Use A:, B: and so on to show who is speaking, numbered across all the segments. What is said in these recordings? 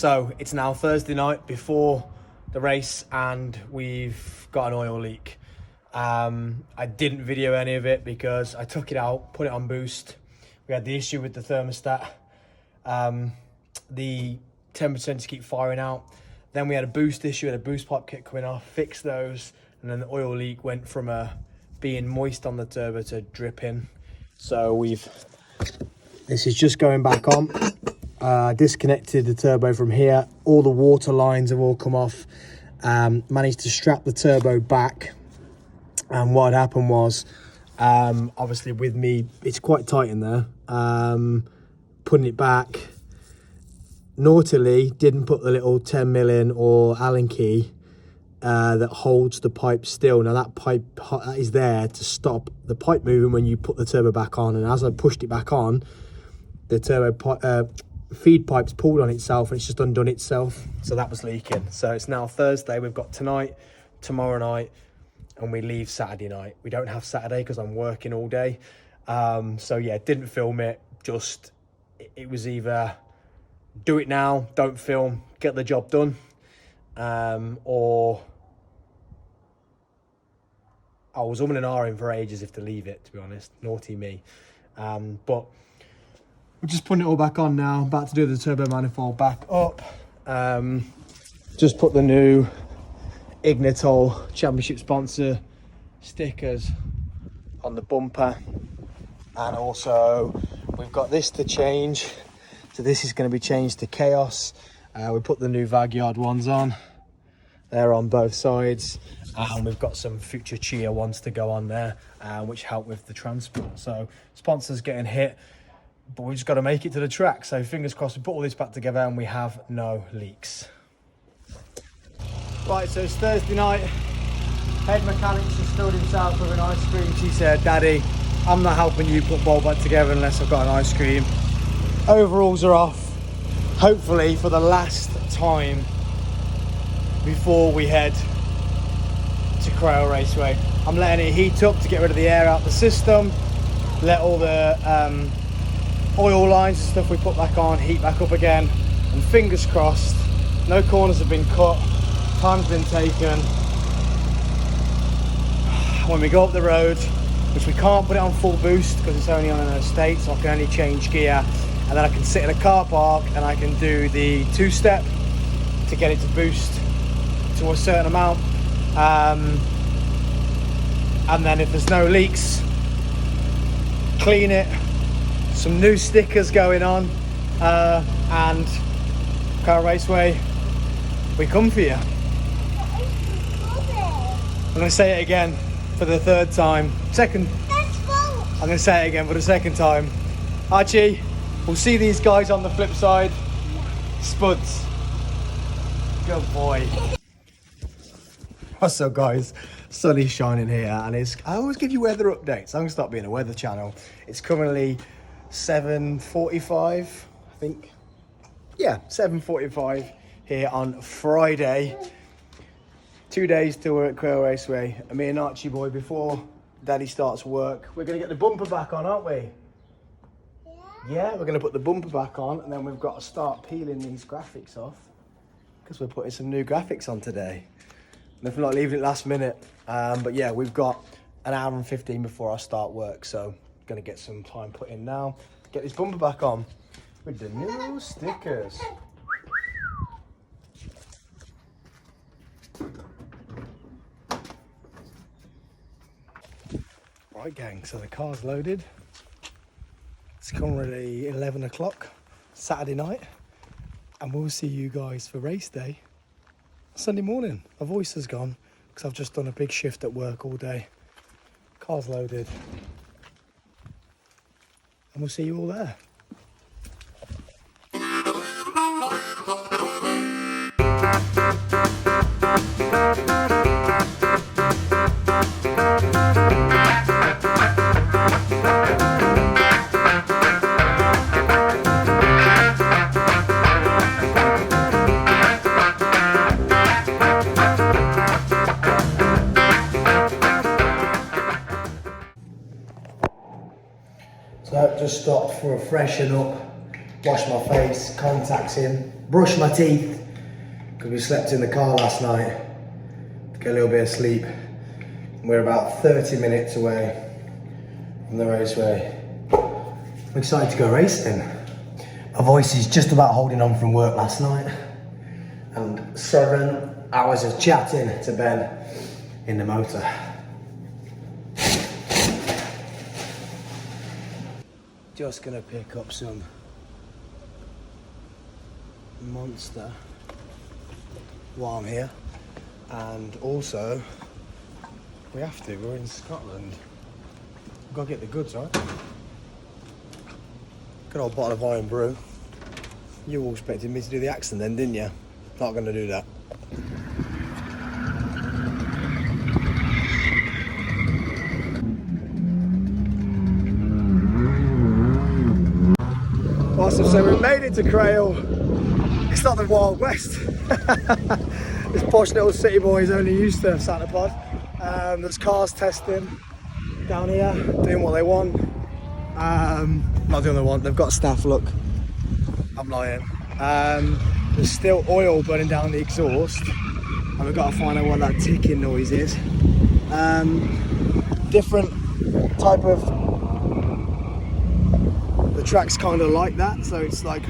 A: So it's now Thursday night before the race and we've got an oil leak. I didn't video any of it because I took it out, put it on boost. We had the issue with the thermostat. The temperature to keep firing out. Then we had a boost issue, had a boost pipe kit coming off, fixed those, and then the oil leak went from being moist on the turbo to dripping. So this is just going back on. Disconnected the turbo from here. All the water lines have all come off. Managed to strap the turbo back. And what had happened was, obviously with me, it's quite tight in there. Putting it back, naughtily didn't put the little 10mm in or Allen key that holds the pipe still. Now that pipe is there to stop the pipe moving when you put the turbo back on. And as I pushed it back on, the turbo feed pipe's pulled on itself and it's just undone itself. So that was leaking. So it's now Thursday. We've got tonight, tomorrow night, and we leave Saturday night. We don't have Saturday because I'm working all day. So yeah, didn't film it. Just, it was either do it now, don't film, get the job done, or I was umming and ahhing for ages if to leave it, to be honest. Naughty me. But we're just putting it all back on now. About to do the turbo manifold back up. Just put the new Ignitol Championship sponsor stickers on the bumper. And also we've got this to change. So this is going to be changed to Chaos. We put the new Vagyard ones on. They're on both sides. And we've got some future Chia ones to go on there, which help with the transport. So sponsors getting hit, but we just got to make it to the track. So fingers crossed, we put all this back together and we have no leaks. Right, so it's Thursday night. Head mechanics has filled himself with an ice cream. She said, Daddy, I'm not helping you put bolt back together unless I've got an ice cream. Overalls are off, hopefully for the last time before we head to Crail Raceway. I'm letting it heat up to get rid of the air out the system, let all the oil lines and stuff we put back on heat back up again, and fingers crossed, no corners have been cut, time's been taken. When we go up the road, which we can't put it on full boost because it's only on an estate, so I can only change gear, and then I can sit in a car park and I can do the two-step to get it to boost to a certain amount, and then if there's no leaks, clean it, some new stickers going on, and Crail Raceway, we come for you. I'm going to say it again for the third time. I'm going to say it again for the second time. Archie, we'll see these guys on the flip side. Spuds. Good boy. So guys, sun is shining here, and I always give you weather updates. I'm going to start being a weather channel. It's currently 7:45, I think. Yeah, 7:45 here on Friday. 2 days till we're at Crail Raceway. And me and Archie boy, before Daddy starts work, we're going to get the bumper back on, aren't we? Yeah, we're going to put the bumper back on, and then we've got to start peeling these graphics off because we're putting some new graphics on today. Nothing like leaving it last minute. But yeah, we've got an hour and 15 before I start work, so going to get some time put in now. Get this bumper back on with the new stickers. Right gang, so the car's loaded. It's currently 11 o'clock Saturday night, and we'll see you guys for race day Sunday morning. My voice has gone because I've just done a big shift at work all day. Car's loaded, and we'll see you all there. So that just stopped for a freshen up wash my face, contacts in, brush my teeth, because we slept in the car last night to get a little bit of sleep. We're about 30 minutes away from the raceway. I'm excited to go racing. My voice is just about holding on from work last night, and 7 hours of chatting to Ben in the motor. Just gonna pick up some Monster while I'm here, and also we have to, we're in Scotland, we've got to get the goods, right? Good old bottle of Iron Brew. You all expected me to do the accent then, didn't you? Not going to do that. Awesome, so we made it to Crail. It's not the Wild West. This posh little city boy is only used to Santa Pod. There's cars testing down here, doing what they want. Not doing what they want, they've got staff, look. I'm lying. There's still oil burning down the exhaust, and we've got to find out what that ticking noise is. Different type of, the track's kind of like that, so it's like,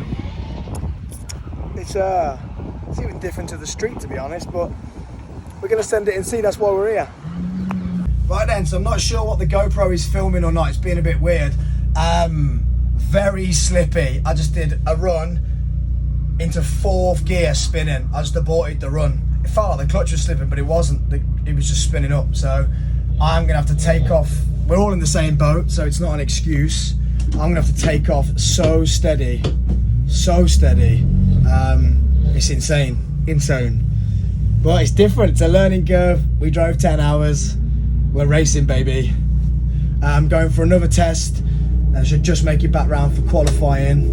A: it's even different to the street, to be honest, but we're going to send it and see, that's why we're here. Right then, so I'm not sure what the GoPro is filming or not, it's being a bit weird. Very slippy. I just did a run into 4th gear spinning. I just aborted the run. It felt like the clutch was slipping, but it wasn't. It was just spinning up. So I'm gonna have to take off. We're all in the same boat, so it's not an excuse. I'm gonna have to take off so steady, so steady. It's insane. But it's different. It's a learning curve. We drove 10 hours. We're racing, baby. I'm going for another test. I should just make it back round for qualifying.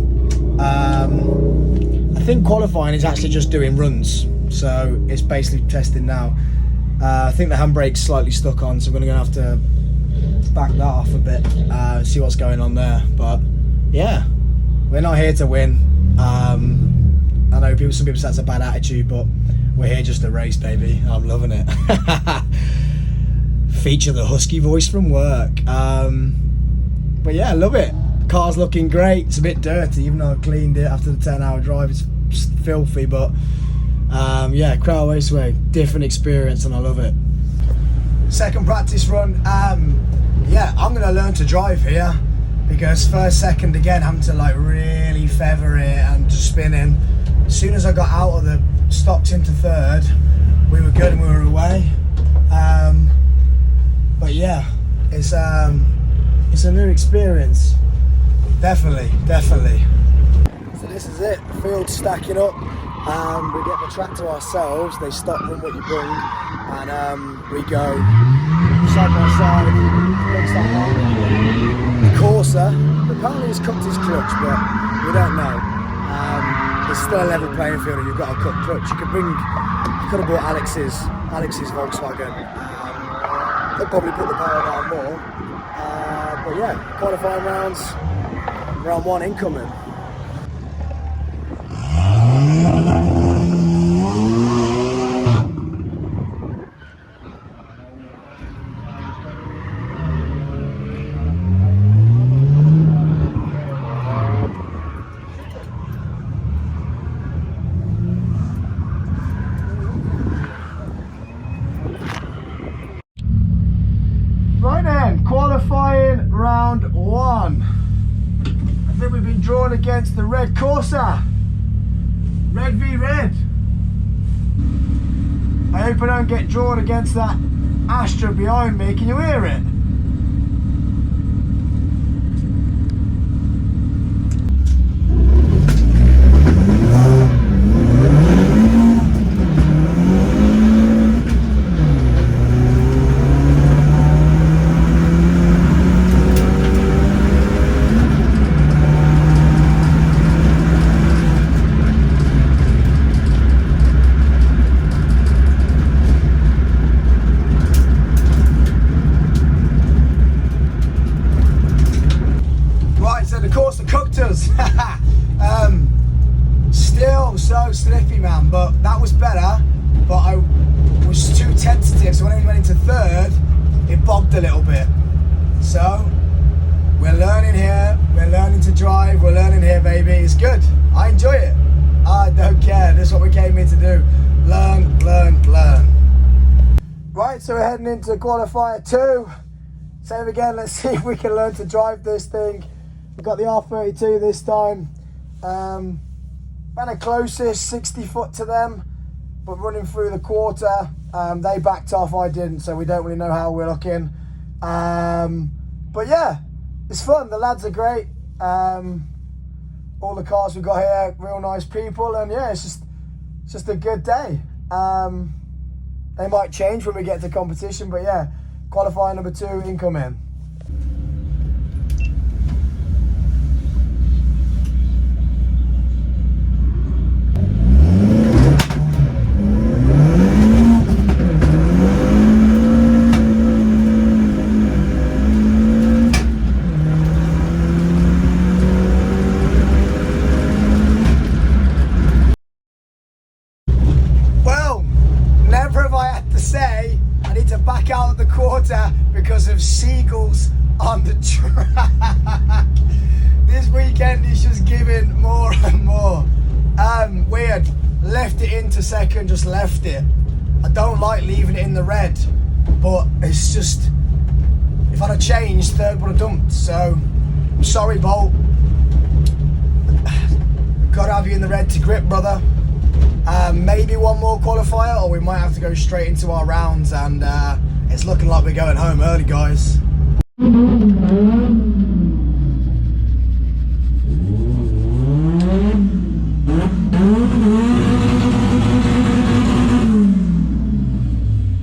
A: I think qualifying is actually just doing runs, so it's basically testing now. I think the handbrake's slightly stuck on, so I'm going to have to back that off a bit, see what's going on there. But yeah, we're not here to win. I know some people say that's a bad attitude, but we're here just to race, baby. I'm loving it. Feature the husky voice from work. But yeah, I love it. Car's looking great. It's a bit dirty, even though I cleaned it after the 10-hour drive. It's filthy, but yeah, Crail Raceway, different experience, and I love it. Second practice run. Yeah, I'm gonna learn to drive here, because first, second, again, having to like really feather it and just spinning. As soon as I got out of the stopped into 3rd, we were good and we were away. But yeah, it's a new experience. Definitely. So this is it, the field's stacking up. We get the track to ourselves, they stop them what you bring, and we go side by side. Looks like that. The Corsa, apparently he's cooked his clutch, but we don't know. It's still a level playing field and you've got a cut clutch. You could have bought Alex's Volkswagen. They'll probably put the power down more. But yeah, qualifying rounds, round 1 incoming. Right then, qualifying round 1. I think we've been drawn against the red Corsa. Red v red. I hope I don't get drawn against that Astra behind me. Can you hear it? so slippy, man, but that was better. But I was too tentative, so when I went into third, it bobbed a little bit. So we're learning here, we're learning to drive, we're learning here, baby. It's good. I enjoy it. I don't care. This is what we came here to do. Learn, learn, learn. Right, so we're heading into qualifier 2. Same again, let's see if we can learn to drive this thing. We've got the R32 this time. Ran a closest 60 foot to them, but running through the quarter, they backed off, I didn't, so we don't really know how we're looking. But yeah, it's fun. The lads are great. All the cars we've got here, real nice people, and yeah, it's just a good day. They might change when we get to competition, but yeah, qualifier number 2 incoming. Out of the quarter because of seagulls on the track. This weekend is just giving more and more. Weird. Left it into second, just left it. I don't like leaving it in the red, but it's just, if I'd have changed, third would have dumped. So I'm sorry, Bolt. Gotta have you in the red to grip, brother. Maybe one more qualifier, or we might have to go straight into our rounds, and it's looking like we're going home early, guys.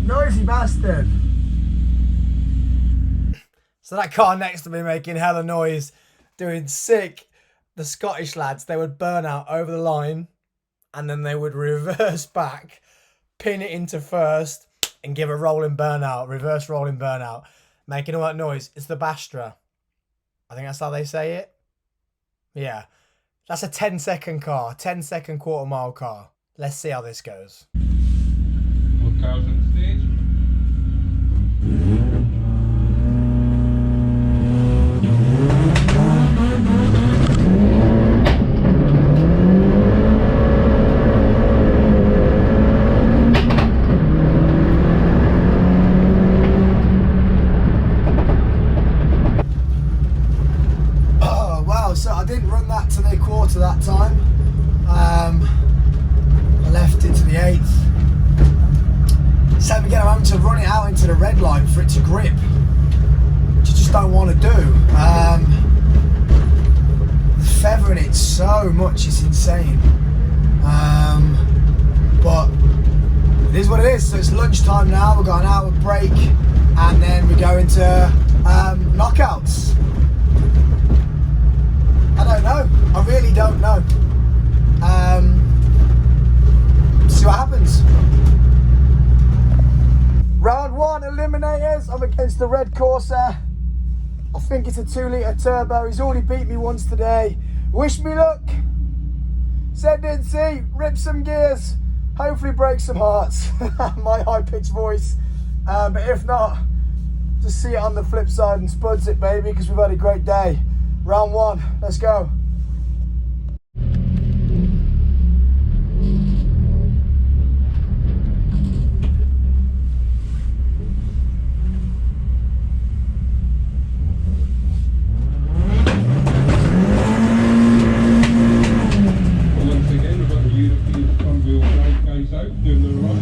A: Noisy bastard. So that car next to me making hella noise, doing sick. The Scottish lads, they would burn out over the line, and then they would reverse back, pin it into first, and give a rolling burnout, reverse rolling burnout, making all that noise. It's the Bastra. I think that's how they say it. Yeah. That's a 10-second car, 10-second quarter-mile car. Let's see how this goes.
B: More cars on stage.
A: So I didn't run that to the quarter that time. I left it to the 8th. Same again, I'm having to run it out into the red line for it to grip, which I just don't want to do. Feathering it so much, it's insane. But it is what it is. So it's lunchtime now, we've got an hour break, and then we go into knockouts. I don't know. I really don't know. See what happens. Round 1, eliminators. I'm against the red Corsa. I think it's a 2-litre turbo. He's already beat me once today. Wish me luck. Said didn't see. Rip some gears. Hopefully break some hearts. My high-pitched voice. But if not, just see it on the flip side and spuds it, baby, because we've had a great day. Round 1, let's go.
B: Once again, we've got the European front-wheel drive guys out doing the run.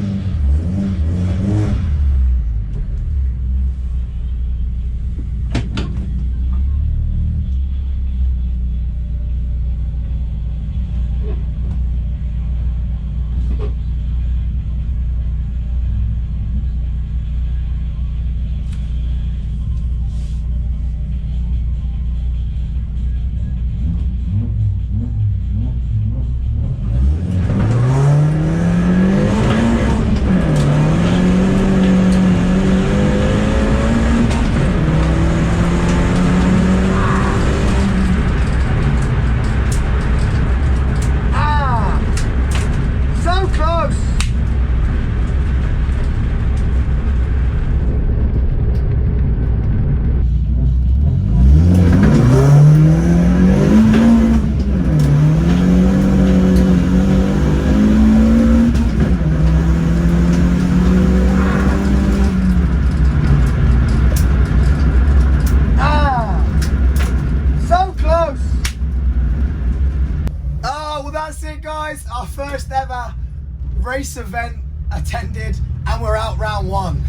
A: race event attended, and we're out round one.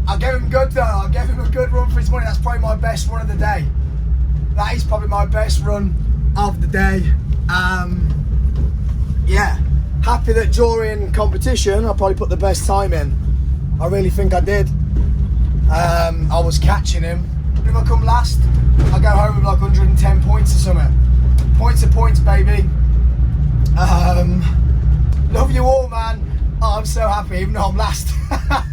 A: I gave him good though. I gave him a good run for his money. That's probably my best run of the day. That is probably my best run of the day. Yeah, happy that during competition I probably put the best time in. I really think I did. I was catching him. If I come last, I go home with like 110 points or something. Points are points, baby. Love you all, man. Oh, I'm so happy, even though I'm last.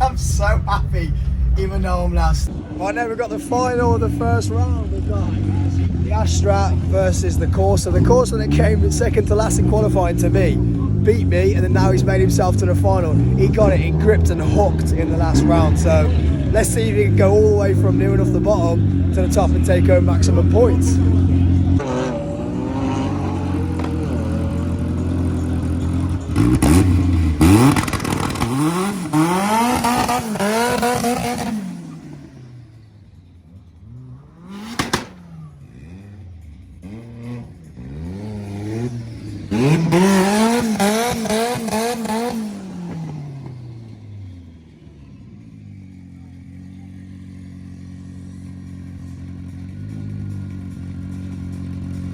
A: I'm so happy, even though I'm last. Right now we've got the final of the first round. We've got the Astra versus the Corsa. The Corsa that came second to last in qualifying to me, beat me, and then now he's made himself to the final. He got it, he gripped and hooked in the last round. So let's see if he can go all the way from near enough the bottom to the top and take home maximum points.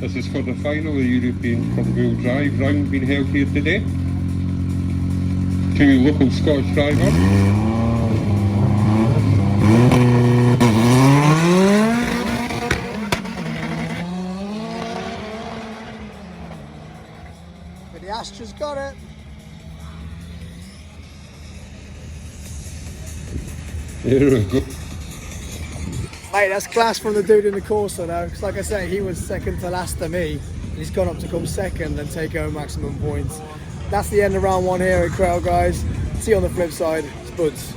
B: This is for the final of the European front-wheel drive round being held here today. Two local Scottish drivers.
A: But the Astra's got it.
B: There we go.
A: Mate, that's class from the dude in the Corsa though, because like I say, he was second to last to me, and he's gone up to come second and take home maximum points. That's the end of round one here at Crail, guys. See you on the flip side. It's Buds.